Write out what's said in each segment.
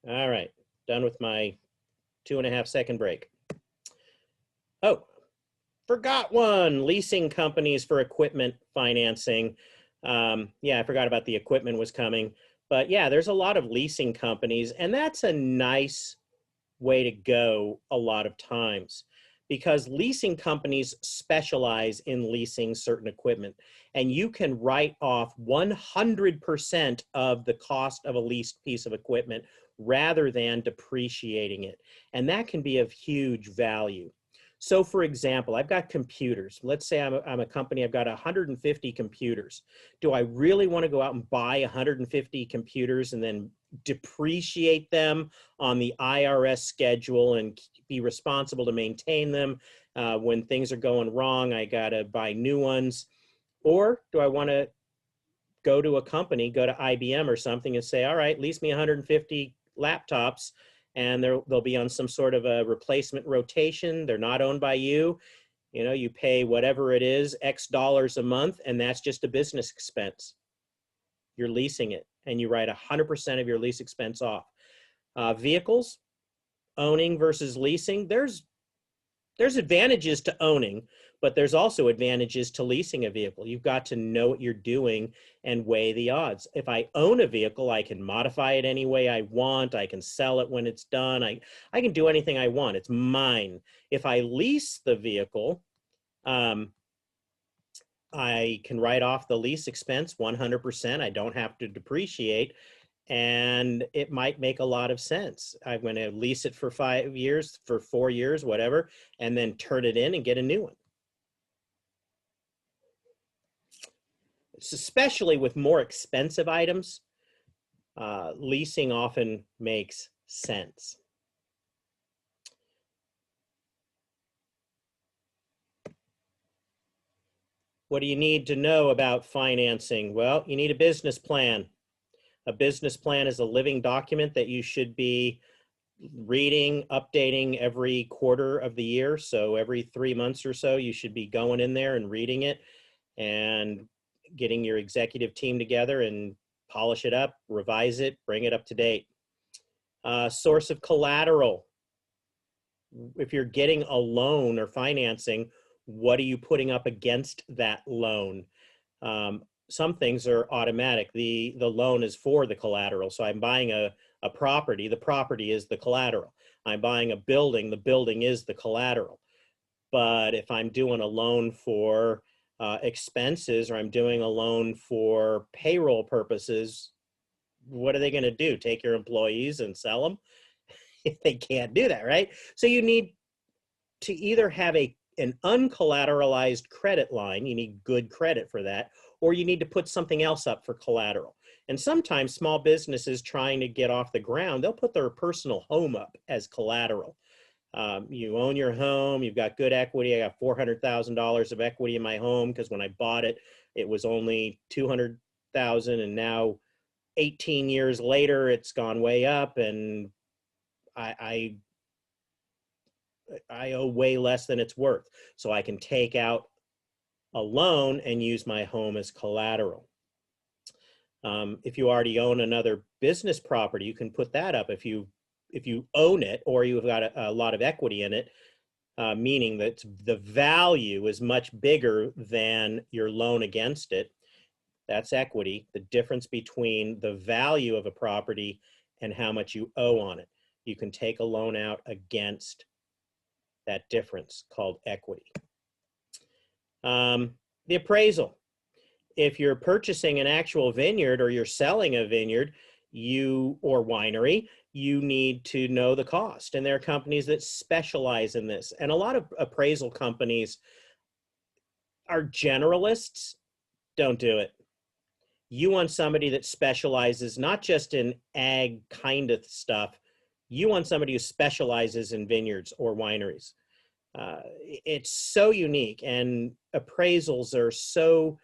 All right, done with my 2.5-second break. Oh, forgot one. Leasing companies for equipment financing. Yeah, I forgot about the equipment was coming. But yeah, there's a lot of leasing companies, and that's a nice way to go a lot of times because leasing companies specialize in leasing certain equipment, and you can write off 100% of the cost of a leased piece of equipment rather than depreciating it. And that can be of huge value. So for example, I've got computers. Let's say I'm a company, I've got 150 computers. Do I really want to go out and buy 150 computers and then depreciate them on the IRS schedule and be responsible to maintain them? When things are going wrong, I got to buy new ones. Or do I want to go to a company, go to IBM or something and say, all right, lease me 150 laptops and they'll be on some sort of a replacement rotation. They're not owned by you. You know, you pay whatever it is, X dollars a month, and that's just a business expense. You're leasing it, and you write 100% of your lease expense off. Vehicles, owning versus leasing, there's advantages to owning, but there's also advantages to leasing a vehicle. You've got to know what you're doing and weigh the odds. If I own a vehicle, I can modify it any way I want. I can sell it when it's done. I can do anything I want. It's mine. If I lease the vehicle, I can write off the lease expense 100%. I don't have to depreciate. And it might make a lot of sense. I'm going to lease it for 5 years, for 4 years, whatever, and then turn it in and get a new one. It's especially with more expensive items, leasing often makes sense. What do you need to know about financing? Well, you need a business plan. A business plan is a living document that you should be reading, updating every quarter of the year. So every 3 months or so, you should be going in there and reading it and getting your executive team together and polish it up, revise it, bring it up to date. Source of collateral. If you're getting a loan or financing, what are you putting up against that loan? Some things are automatic. The loan is for the collateral. So I'm buying a property, the property is the collateral. I'm buying a building, the building is the collateral. But if I'm doing a loan for expenses, or I'm doing a loan for payroll purposes, what are they going to do? Take your employees and sell them? They can't do that, right? So you need to either have an uncollateralized credit line, you need good credit for that, or you need to put something else up for collateral. And sometimes small businesses trying to get off the ground, they'll put their personal home up as collateral. You own your home, you've got good equity. I got $400,000 of equity in my home because when I bought it, it was only $200,000, and now 18 years later, it's gone way up, and I owe way less than it's worth. So I can take out a loan and use my home as collateral. If you already own another business property, you can put that up. If you own it or you've got a lot of equity in it, meaning that the value is much bigger than your loan against it, that's equity. The difference between the value of a property and how much you owe on it. You can take a loan out against that difference, called equity. The appraisal. If you're purchasing an actual vineyard or you're selling a vineyard, or winery, you need to know the cost. And there are companies that specialize in this. And a lot of appraisal companies are generalists. Don't do it. You want somebody that specializes not just in ag kind of stuff. You want somebody who specializes in vineyards or wineries. It's so unique, and appraisals are so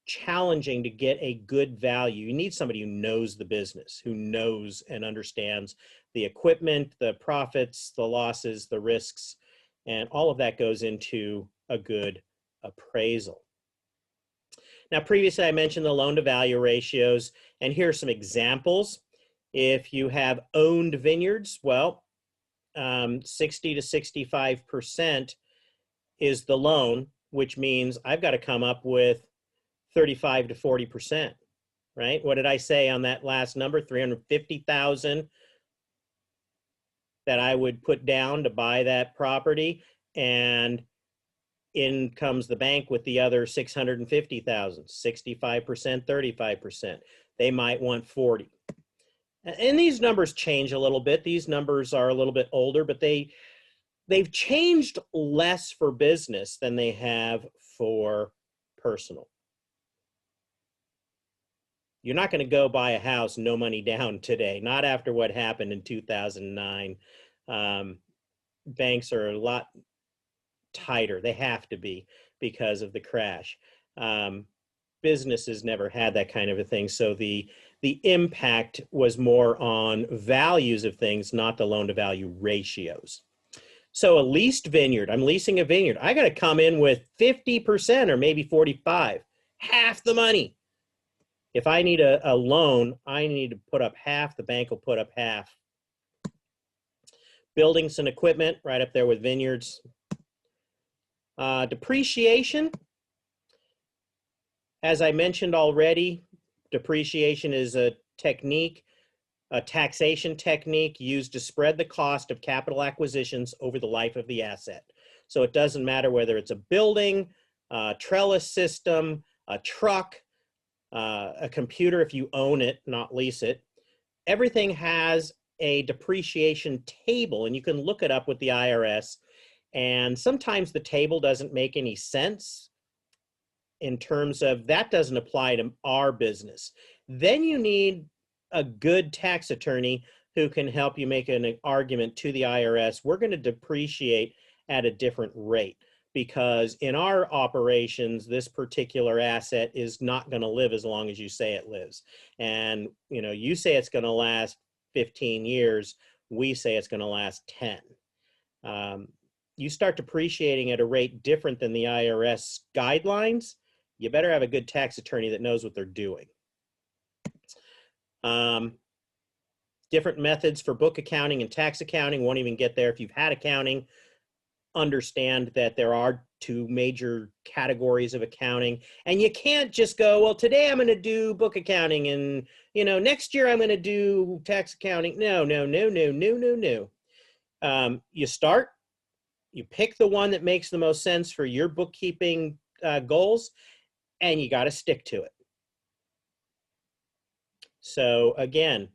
challenging to get a good value. You need somebody who knows the business, who knows and understands the equipment, the profits, the losses, the risks, and all of that goes into a good appraisal. Now, previously I mentioned the loan to value ratios, and here are some examples. If you have owned vineyards, well, 60 to 65% is the loan, which means I've got to come up with 35 to 40%, right? What did I say on that last number? 350,000 that I would put down to buy that property, and in comes the bank with the other 650,000, 65%, 35%. They might want 40. And these numbers change a little bit. These numbers are a little bit older, but they've changed less for business than they have for personal. You're not going to go buy a house, no money down today, not after what happened in 2009. Banks are a lot tighter. They have to be because of the crash. Businesses never had that kind of a thing. So the impact was more on values of things, not the loan to value ratios. So a leased vineyard, I'm leasing a vineyard. I got to come in with 50% or maybe 45, half the money. If I need a loan, I need to put up half, the bank will put up half. Buildings and equipment, right up there with vineyards. Depreciation, as I mentioned already, depreciation is a technique, a taxation technique used to spread the cost of capital acquisitions over the life of the asset. So it doesn't matter whether it's a building, a trellis system, a truck, a computer if you own it, not lease it. Everything has a depreciation table, and you can look it up with the IRS. And sometimes the table doesn't make any sense in terms of that doesn't apply to our business. Then you need a good tax attorney who can help you make an argument to the IRS. We're going to depreciate at a different rate because in our operations, this particular asset is not going to live as long as you say it lives. And you say it's going to last 15 years. We say it's going to last 10. You start depreciating at a rate different than the IRS guidelines, you better have a good tax attorney that knows what they're doing. Different methods for book accounting and tax accounting. Won't even get there. If you've had accounting, understand that there are two major categories of accounting, and you can't just go, well, today I'm going to do book accounting and next year I'm going to do tax accounting. No. You start, you pick the one that makes the most sense for your bookkeeping goals, and you got to stick to it. So again,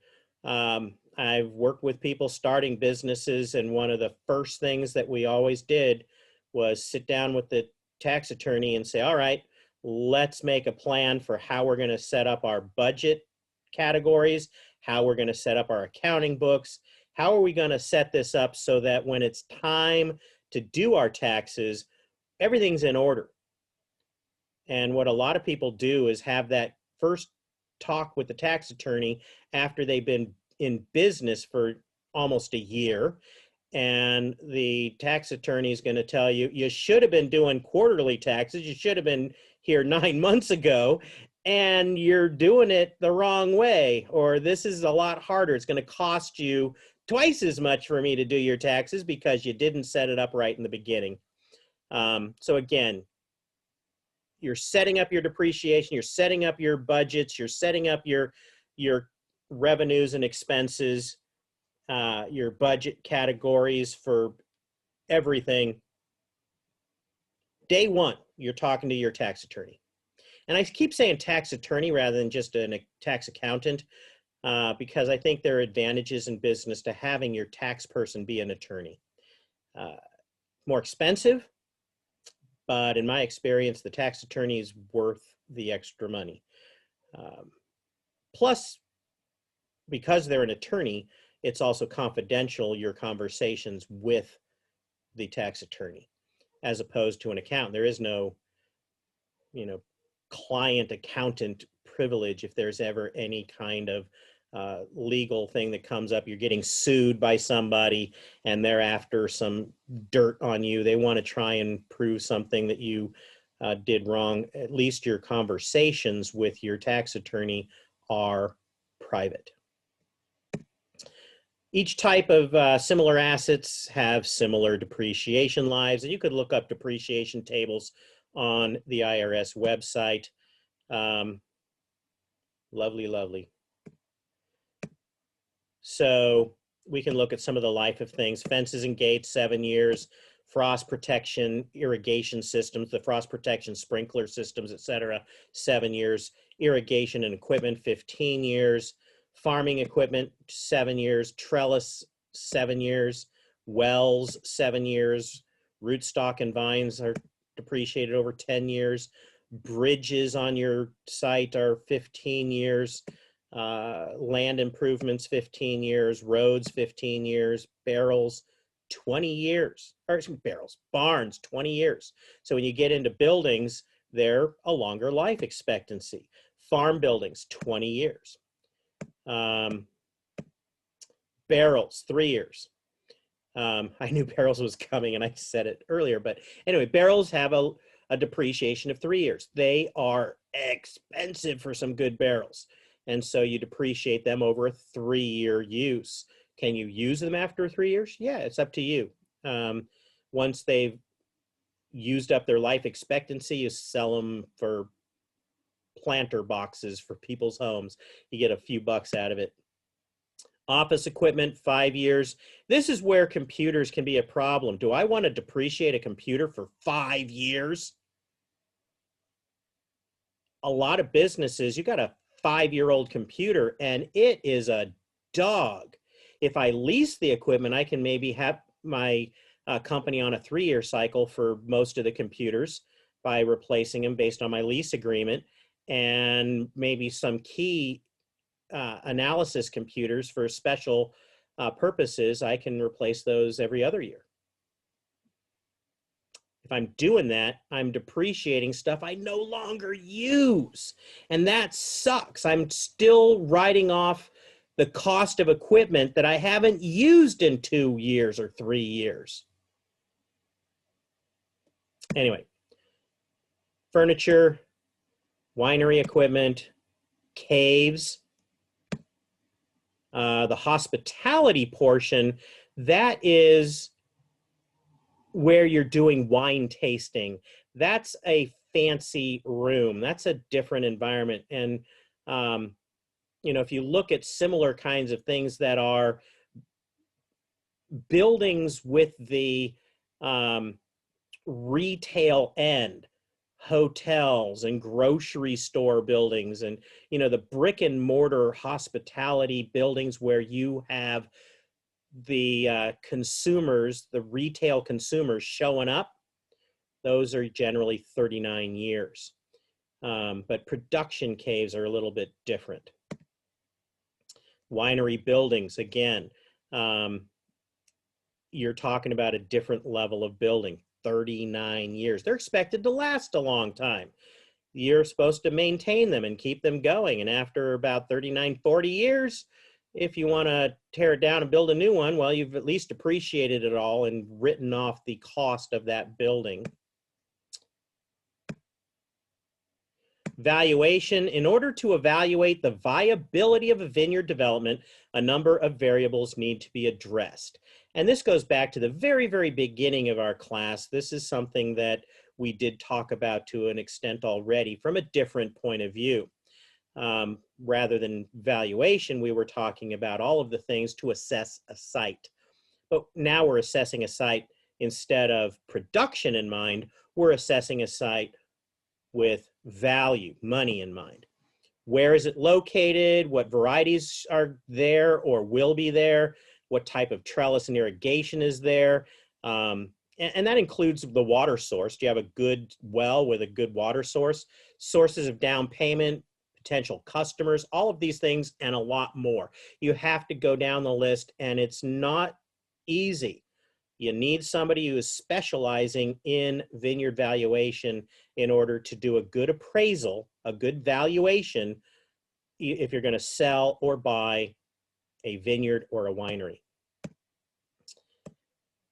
I've worked with people starting businesses, and one of the first things that we always did was sit down with the tax attorney and say, all right, let's make a plan for how we're going to set up our budget categories, how we're going to set up our accounting books, how are we going to set this up so that when it's time to do our taxes, everything's in order. And what a lot of people do is have that first talk with the tax attorney after they've been in business for almost a year, and the tax attorney is going to tell you, you should have been doing quarterly taxes, you should have been here 9 months ago, and you're doing it the wrong way, or this is a lot harder, it's going to cost you twice as much for me to do your taxes because you didn't set it up right in the beginning. So again, you're setting up your depreciation, you're setting up your budgets, you're setting up your revenues and expenses, your budget categories for everything. Day one, you're talking to your tax attorney. And I keep saying tax attorney rather than just a tax accountant, because I think there are advantages in business to having your tax person be an attorney. More expensive, but in my experience, the tax attorney is worth the extra money. Plus, because they're an attorney, it's also confidential, your conversations with the tax attorney, as opposed to an accountant. There is no, client accountant privilege. If there's ever any kind of legal thing that comes up, you're getting sued by somebody and they're after some dirt on you, they want to try and prove something that you did wrong, at least your conversations with your tax attorney are private. Each type of similar assets have similar depreciation lives, and you could look up depreciation tables on the IRS website. Lovely, lovely. So we can look at some of the life of things. Fences and gates, 7 years. Frost protection, irrigation systems, the frost protection sprinkler systems, etc., 7 years. Irrigation and equipment, 15 years. Farming equipment, 7 years. Trellis, 7 years. Wells, 7 years. Rootstock and vines are depreciated over 10 years. Bridges on your site are 15 years. Land improvements, 15 years. Roads, 15 years. Barrels, 20 years. Or barrels, barns, 20 years. So when you get into buildings, they're a longer life expectancy. Farm buildings, 20 years. Barrels, 3 years. I knew barrels was coming and I said it earlier, but anyway, barrels have a depreciation of 3 years. They are expensive for some good barrels. And so you depreciate them over a 3-year use. Can you use them after 3 years? Yeah, it's up to you. Once they've used up their life expectancy, you sell them for planter boxes for people's homes. You get a few bucks out of it. Office equipment, 5 years. This is where computers can be a problem. Do I want to depreciate a computer for 5 years? A lot of businesses, you got a 5-year-old computer and it is a dog. If I lease the equipment, I can maybe have my company on a 3-year cycle for most of the computers by replacing them based on my lease agreement, and maybe some key analysis computers for special purposes, I can replace those every other year. If I'm doing that, I'm depreciating stuff I no longer use. And that sucks. I'm still writing off the cost of equipment that I haven't used in 2 years or 3 years. Anyway, furniture, winery equipment, caves, the hospitality portion, that is where you're doing wine tasting. That's a fancy room. That's a different environment. And, you know, if you look at similar kinds of things that are buildings with the retail end, hotels and grocery store buildings, and, you know, the brick and mortar hospitality buildings where you have the consumers, the retail consumers showing up, those are generally 39 years. But production caves are a little bit different. Winery buildings, again, you're talking about a different level of building, 39 years. They're expected to last a long time. You're supposed to maintain them and keep them going. And after about 39, 40 years, if you want to tear it down and build a new one, well, you've at least depreciated it all and written off the cost of that building. Valuation. In order to evaluate the viability of a vineyard development, a number of variables need to be addressed. And this goes back to the very, very beginning of our class. This is something that we did talk about to an extent already from a different point of view. Rather than valuation, we were talking about all of the things to assess a site. But now we're assessing a site instead of production in mind, we're assessing a site with value, money in mind. Where is it located? What varieties are there or will be there? What type of trellis and irrigation is there? And that includes the water source. Do you have a good well with a good water source? Sources of down payment, potential customers, all of these things and a lot more. You have to go down the list, and it's not easy. You need somebody who is specializing in vineyard valuation in order to do a good appraisal, a good valuation, if you're going to sell or buy a vineyard or a winery.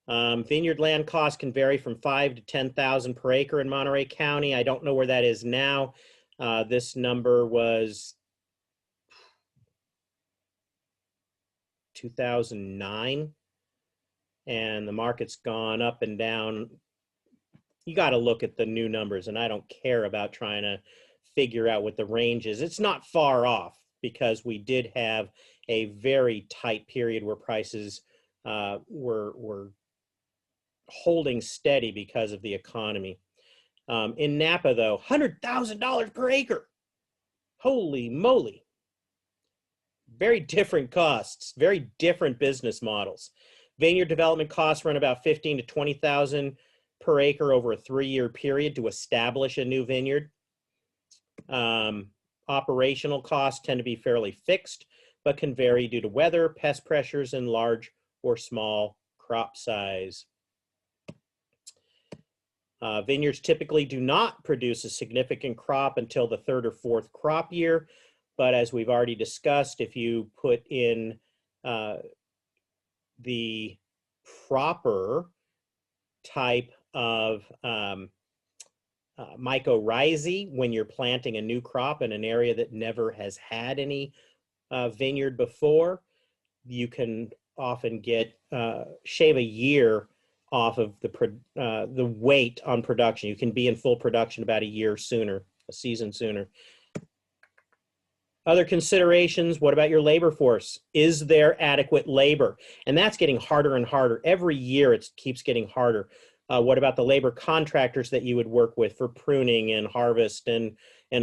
Vineyard land costs can vary from $5,000 to $10,000 per acre in Monterey County. I don't know where that is now. This number was 2009, and the market's gone up and down. You got to look at the new numbers, and I don't care about trying to figure out what the range is. It's not far off, because we did have a very tight period where prices were holding steady because of the economy. In Napa, though, $100,000 per acre. Holy moly. Very different costs, very different business models. Vineyard development costs run about $15,000 to $20,000 per acre over a 3-year period to establish a new vineyard. Operational costs tend to be fairly fixed, but can vary due to weather, pest pressures, and large or small crop size. Vineyards typically do not produce a significant crop until the 3rd or 4th crop year, but as we've already discussed, if you put in the proper type of mycorrhizae when you're planting a new crop in an area that never has had any vineyard before, you can often get shave a year off of the weight on production. You can be in full production about a year sooner, a season sooner. Other considerations, what about your labor force? Is there adequate labor? And that's getting harder and harder. Every year it keeps getting harder. What about the labor contractors that you would work with for pruning and harvest and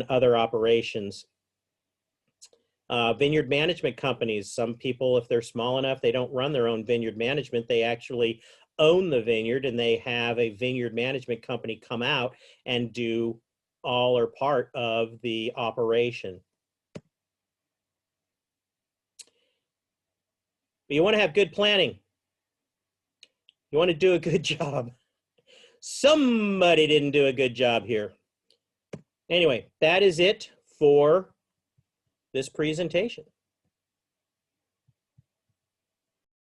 other operations? Vineyard management companies. Some people, if they're small enough, they don't run their own vineyard management. They actually own the vineyard, and they have a vineyard management company come out and do all or part of the operation. But you want to have good planning. You want to do a good job. Somebody didn't do a good job here. Anyway, that is it for this presentation.